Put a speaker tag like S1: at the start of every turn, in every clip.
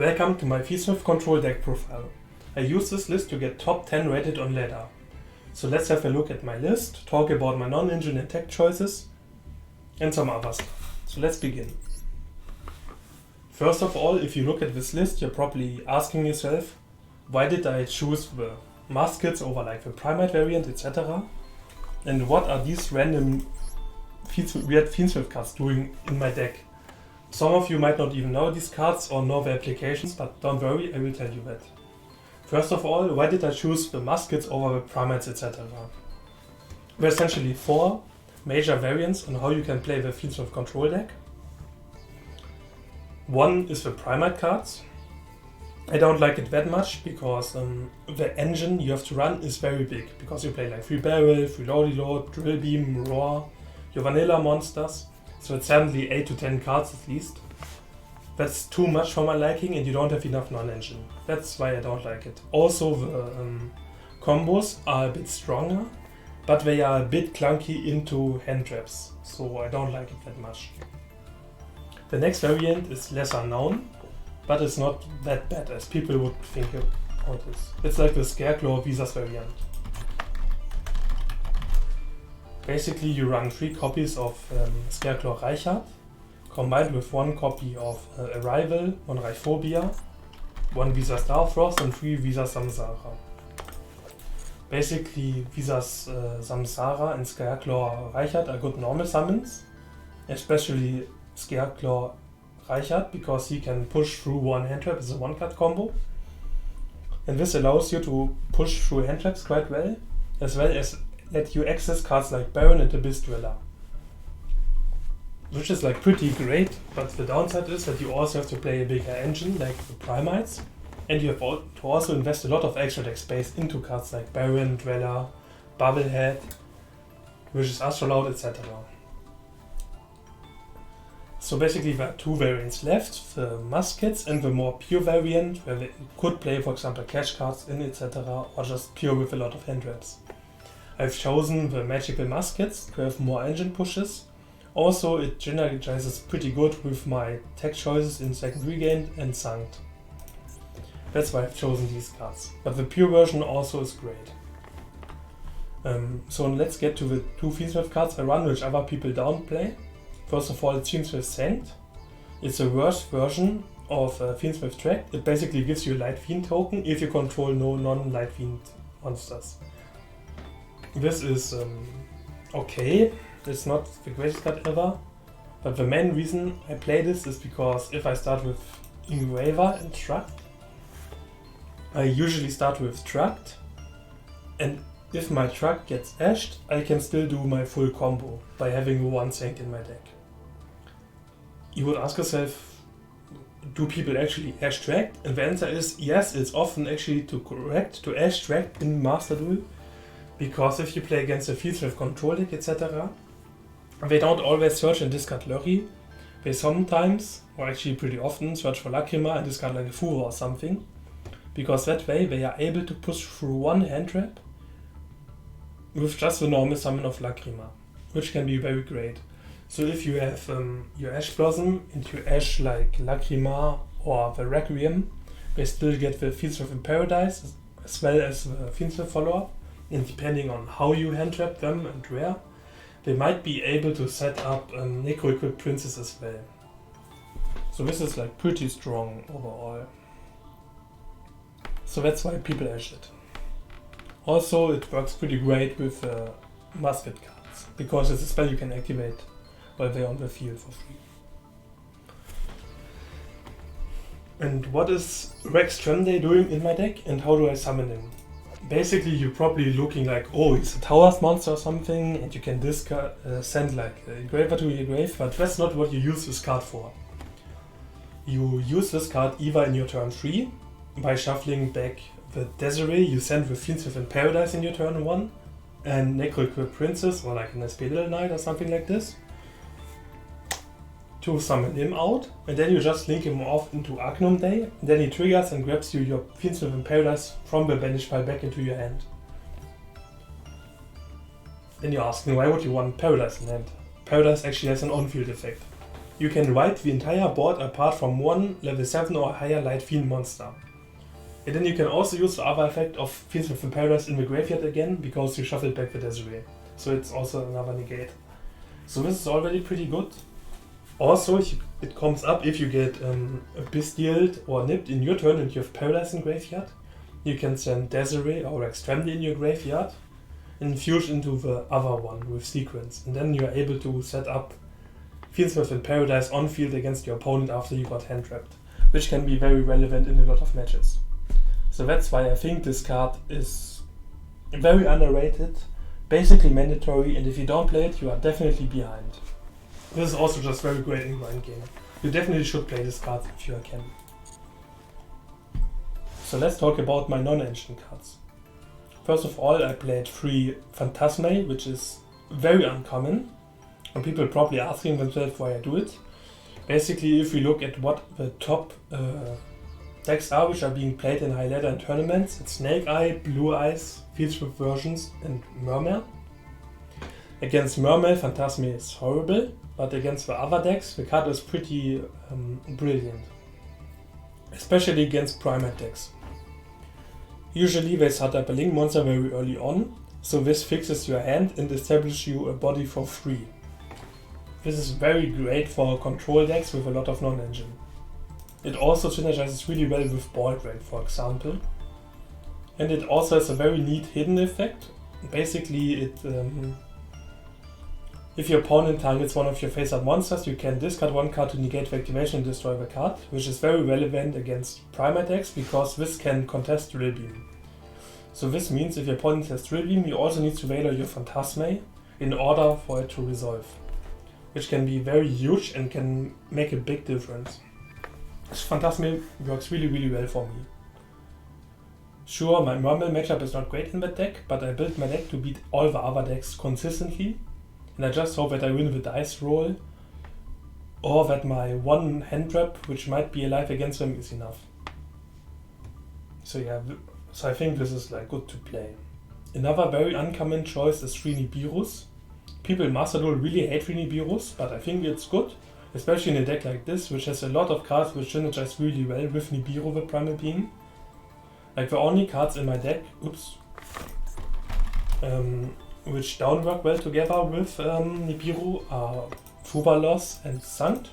S1: Welcome to my Fiendsmith Control deck profile. I use this list to get top 10 rated on Ladder. So let's have a look at my list, talk about my Nonengine and Techchoices, and some other stuff. So let's begin. First of all, if you look at this list, you're probably asking yourself, why did I choose the muskets over like the primate variant, etc. And what are these random weird Fiendsmith cards doing in my deck? Some of you might not even know these cards or know the applications, but don't worry, I will tell you that. First of all, why did I choose the muskets over the primates, etc.? There are essentially 4 major variants on how you can play the Fiendsmith Control deck. One is the primate cards. I don't like it that much because the engine you have to run is very big, because you play like 3 barrel, 3 loady load, drill beam, roar, your vanilla monsters. So it's certainly 8 to 10 cards at least. That's too much for my liking, and you don't have enough non-engine. That's why I don't like it. Also, the combos are a bit stronger, but they are a bit clunky into hand traps, so I don't like it that much. The next variant is lesser known, but it's not that bad as people would think about this. It's like the Scareclaw Visas variant. Basically, you run 3 copies of Scareclaw Reichardt, combined with 1 copy of Arrival, 1 Reichphobia, 1 Visa Starfrost, and 3 Visa Samsara. Basically, Visas Samsara and Scareclaw Reichardt are good normal summons, especially Scareclaw Reichardt, because he can push through 1 hand trap as a 1-card combo. And this allows you to push through hand traps quite well as let you access cards like Baron and Abyss Dweller. Which is like pretty great, but the downside is that you also have to play a bigger engine like the Primates, and you have to also invest a lot of extra deck space into cards like Baron, Dweller, Bubblehead, Vicious Astrolaut, etc. So basically there are 2 variants left, the muskets and the more pure variant, where they could play for example cash cards in, etc. or just pure with a lot of hand traps. I've chosen the magical muskets to have more engine pushes. Also, it generalizes pretty good with my tech choices in Second Regained and Sanct. That's why I've chosen these cards. But the pure version also is great. So let's get to the 2 Fiendsmith cards I run, which other people don't play. First of all, it's Fiendsmith Sanct. It's a worse version of Fiendsmith Tract. It basically gives you a Light Fiend token if you control no non-Light Fiend monsters. This is okay, it's not the greatest card ever, but the main reason I play this is because if I start with Engraver and Truct, I usually start with Truct, and if my Truct gets ashed, I can still do my full combo by having 1 Sanct in my deck. You would ask yourself, do people actually ash Tract? And the answer is yes, it's often actually correct to ash Tract in Master Duel. Because if you play against a Fiendsmith Control deck, etc., they don't always search and discard Lurry. They sometimes, or actually pretty often, search for Lacrima and discard like a Fura or something. Because that way they are able to push through 1 hand trap with just the normal summon of Lacrima, which can be very great. So if you have your Ash Blossom and you Ash like Lacrima or the Requiem, they still get the Fiendsmith in Paradise as well as the Fiendsmith follow-up. And depending on how you hand trap them and where, they might be able to set up Necro-equipped Princes as well. So this is like pretty strong overall. So that's why people ash it. Also, it works pretty great with musket cards, because it's a spell you can activate while they're on the field for free. And what is Rex Tremday doing in my deck, and how do I summon him? Basically, you're probably looking like, oh, he's a Towers monster or something, and you can send like a Engraver to your grave, but that's not what you use this card for. You use this card either in your turn 3, by shuffling back the Desiree you send with Fiendsmith in Paradise in your turn 1, and Necro-equipped Princess, or like an SP Little Knight or something like this, to summon him out, and then you just link him off into Arcanum Day, and then he triggers and grabs you your Fiendsmith in Paradise from the banished pile back into your hand. Then you're asking, why would you want Paradise in hand? Paradise actually has an on-field effect. you can wipe the entire board apart from one level 7 or higher light fiend monster. And then you can also use the other effect of Fiendsmith in Paradise in the graveyard again, because you shuffle back the Desiree. So it's also another negate. So this is already pretty good. Also, it comes up if you get Bystialed or nipped in your turn and you have Paradise in graveyard. You can send Desiree or Extremity in your graveyard and fuse into the other one with sequence. And then you are able to set up Fiendsmith in Paradise on field against your opponent after you got hand trapped, which can be very relevant in a lot of matches. So that's why I think this card is very underrated, basically mandatory, and if you don't play it, you are definitely behind. This is also just very great in grind game. You definitely should play this card if you can. So let's talk about my non-engine cards. First of all, I played 3 Phantasmae, which is very uncommon, and people are probably asking themselves why I do it. Basically, if we look at what the top decks are which are being played in high ladder and tournaments, it's Snake Eye, Blue Eyes, Fiendsmith versions, and Mermail. Against Mermail, Phantasmae is horrible, but against the other decks, the card is pretty brilliant. Especially against Primate decks. Usually they set up a link monster very early on, so this fixes your hand and establishes you a body for free. This is very great for control decks with a lot of non-engine. It also synergizes really well with Ball Break, for example. And it also has a very neat hidden effect. Basically, if your opponent targets one of your face-up monsters, you can discard one card to negate the activation and destroy the card, which is very relevant against Primate decks because this can contest Drill Beam. So this means if your opponent has Drill Beam, you also need to Valor your Phantasmae in order for it to resolve, which can be very huge and can make a big difference. Phantasmae works really well for me. Sure, my Mermail matchup is not great in that deck, but I built my deck to beat all the other decks consistently, and I just hope that I win the dice roll, or that my one hand trap, which might be alive against them, is enough. So yeah, so I think this is like good to play. Another very uncommon choice is 3 Nibiru's. People in Master Duel really hate 3 Nibiru's, but I think it's good, especially in a deck like this, which has a lot of cards which synergize really well with Nibiru, the Primal Being. Like the only cards in my deck, which don't work well together with Nibiru are Fuvalos and Sankt.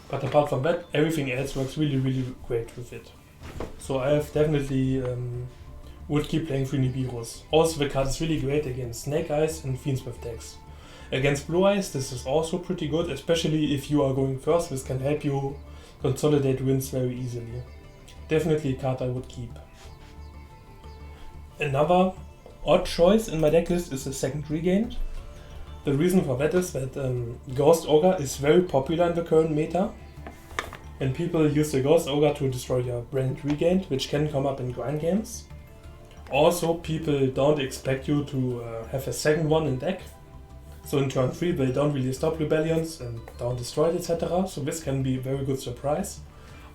S1: But apart from that, everything else works really great with it. So I have definitely would keep playing 3 Nibiru's. Also the card is really great against Snake Eyes and Fiendsmith decks. Against Blue Eyes, this is also pretty good, especially if you are going first. This can help you consolidate wins very easily. Definitely a card I would keep. Another odd choice in my deck list is the second Regained. The reason for that is that Ghost Ogre is very popular in the current meta, and people use the Ghost Ogre to destroy your brand Regained, which can come up in grind games. Also, people don't expect you to have a second one in deck. So in turn 3 they don't really stop rebellions and don't destroy it, etc. So this can be a very good surprise.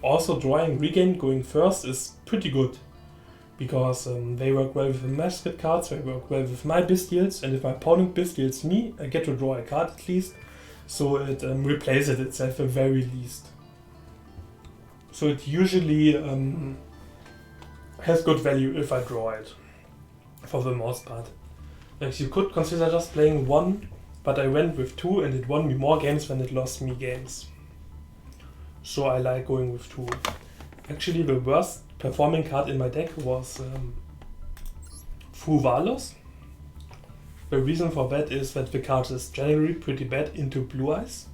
S1: Also drawing Regain going first is pretty good, because they work well with the Musket cards, they work well with my Bystials, and if my opponent Bystials me, I get to draw a card at least, so it replaces itself at very least. So it usually has good value if I draw it, for the most part. Like you could consider just playing 1, but I went with 2 and it won me more games than it lost me games. So I like going with 2. Actually the worst performing card in my deck was Fuvalos. The reason for that is that the card is generally pretty bad into Blue Eyes.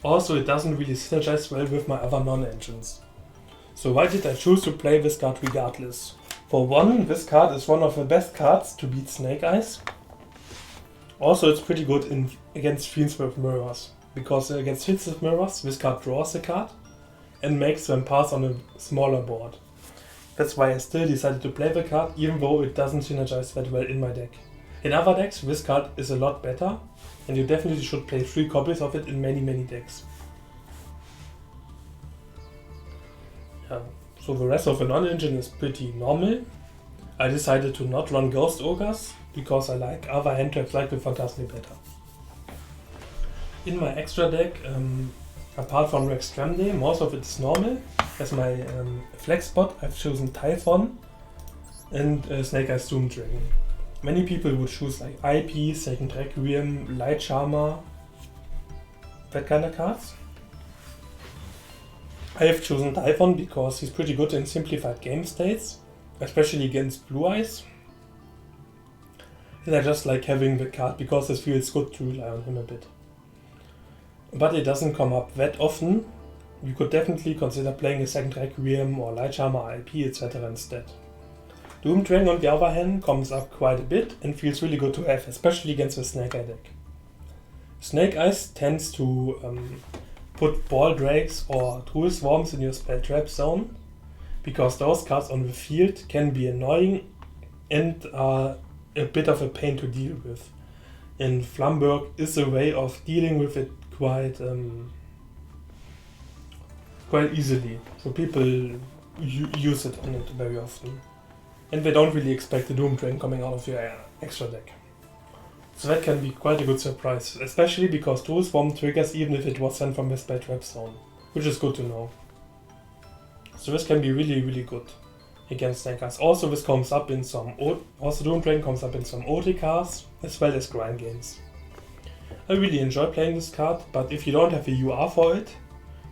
S1: Also it doesn't really synergize well with my other non-engines. So why did I choose to play this card regardless? For one, this card is one of the best cards to beat Snake Eyes. Also it's pretty good against Fiendsmith Mirrors, because against Fiendsmith Mirrors this card draws the card and makes them pass on a smaller board. That's why I still decided to play the card, even though it doesn't synergize that well in my deck. In other decks this card is a lot better, and you definitely should play 3 copies of it in many decks. Yeah. So the rest of the non-engine is pretty normal. I decided to not run Ghost Ogres, because I like other hand traps like the Phantasmae better. In my extra deck, apart from Rex Grande, most of it is normal. As my flex spot, I've chosen Typhon and Snake Eyes Doom Dragon. Many people would choose like IP, Second Requiem, Light Charmer, that kind of cards. I have chosen Typhon because he's pretty good in simplified game states, especially against Blue Eyes. And I just like having the card because it feels good to rely on him a bit. But it doesn't come up that often. You could definitely consider playing a Second Requiem or Light Charmer IP etc. instead. Doom Dragon on the other hand comes up quite a bit and feels really good to have, especially against the Snake Eye deck. Snake Eyes tends to put Ball Drakes or Druid Swarms in your spell trap zone, because those cards on the field can be annoying and are a bit of a pain to deal with. And Flamberg is a way of dealing with it quite easily, so people use it on it very often. And they don't really expect the Doom Dragon coming out of your extra deck. So that can be quite a good surprise, especially because Druid Swarm triggers even if it was sent from the spell trap zone, which is good to know. So this can be really good against Snake Eyes. Also this comes up in some Doom Dragon comes up in some OT cards as well as grind games. I really enjoy playing this card, but if you don't have a UR for it,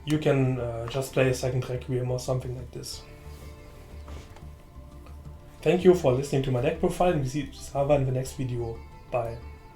S1: you can just play a Second Requiem or something like this. Thank you for listening to my deck profile, and we see each other in the next video. Bye.